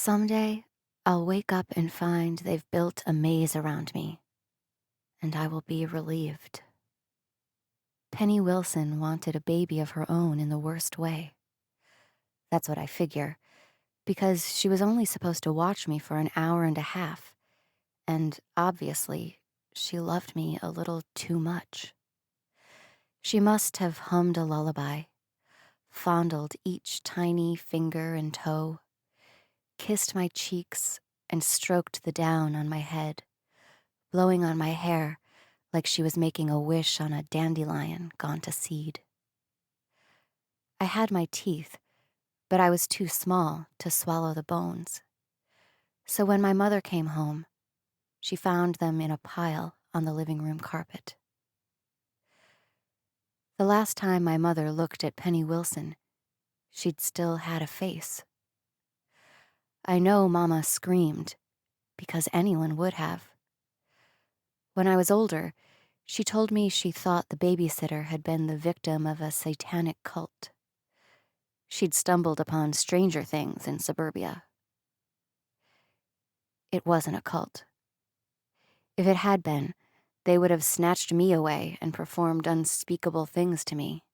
Someday, I'll wake up and find they've built a maze around me, and I will be relieved. Penny Wilson wanted a baby of her own in the worst way. That's what I figure, because she was only supposed to watch me for an hour and a half, and obviously, she loved me a little too much. She must have hummed a lullaby, fondled each tiny finger and toe, kissed my cheeks, and stroked the down on my head, blowing on my hair like she was making a wish on a dandelion gone to seed. I had my teeth, but I was too small to swallow the bones. So when my mother came home, she found them in a pile on the living room carpet. The last time my mother looked at Penny Wilson, she'd still had a face. I know Mama screamed, because anyone would have. When I was older, she told me she thought the babysitter had been the victim of a satanic cult. She'd stumbled upon stranger things in suburbia. It wasn't a cult. If it had been, they would have snatched me away and performed unspeakable things to me.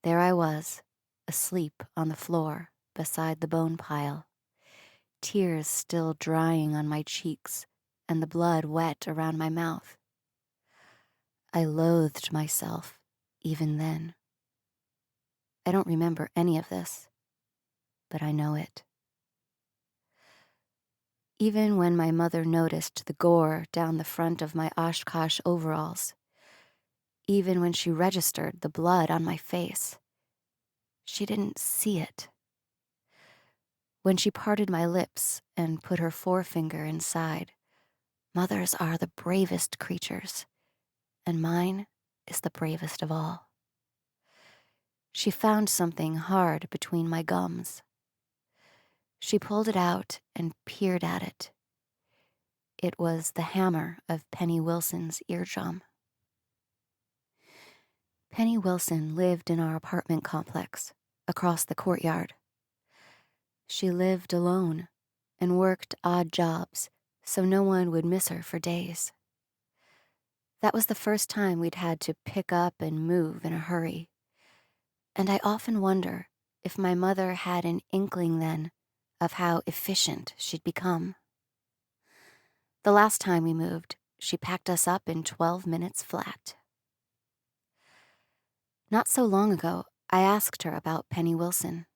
There I was, asleep on the floor beside the bone pile, tears still drying on my cheeks and the blood wet around my mouth. I loathed myself even then. I don't remember any of this, but I know it. Even when my mother noticed the gore down the front of my Oshkosh overalls, even when she registered the blood on my face, she didn't see it. When she parted my lips and put her forefinger inside, mothers are the bravest creatures, and mine is the bravest of all. She found something hard between my gums. She pulled it out and peered at it. It was the hammer of Penny Wilson's eardrum. Penny Wilson lived in our apartment complex, across the courtyard. She lived alone and worked odd jobs so no one would miss her for days. That was the first time we'd had to pick up and move in a hurry, and I often wonder if my mother had an inkling then of how efficient she'd become. The last time we moved, she packed us up in 12 minutes flat. Not so long ago, I asked her about Penny Wilson.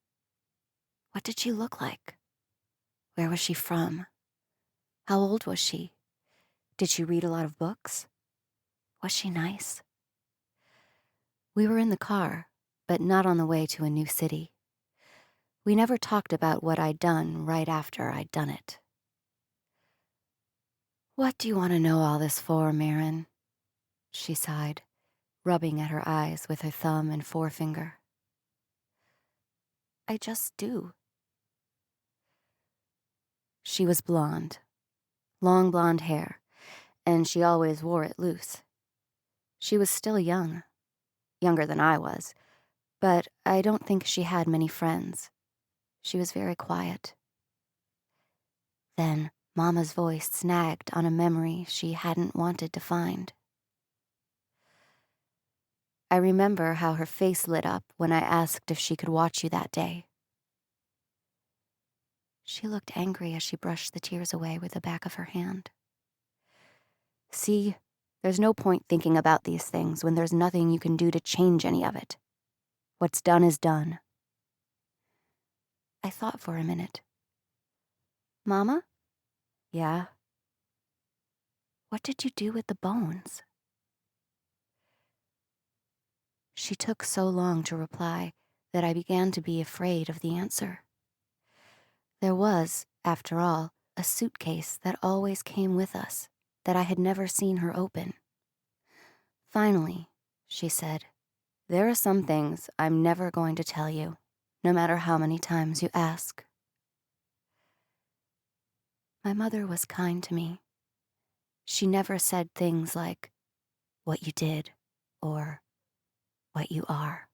What did she look like? Where was she from? How old was she? Did she read a lot of books? Was she nice? We were in the car, but not on the way to a new city. We never talked about what I'd done right after I'd done it. What do you want to know all this for, Maren? She sighed, rubbing at her eyes with her thumb and forefinger. I just do. She was blonde, long blonde hair, and she always wore it loose. She was still young, younger than I was, but I don't think she had many friends. She was very quiet. Then Mama's voice snagged on a memory she hadn't wanted to find. I remember how her face lit up when I asked if she could watch you that day. She looked angry as she brushed the tears away with the back of her hand. See, there's no point thinking about these things when there's nothing you can do to change any of it. What's done is done. I thought for a minute. Mama? Yeah? What did you do with the bones? She took so long to reply that I began to be afraid of the answer. There was, after all, a suitcase that always came with us that I had never seen her open. Finally, she said, there are some things I'm never going to tell you, no matter how many times you ask. My mother was kind to me. She never said things like, what you did, or what you are.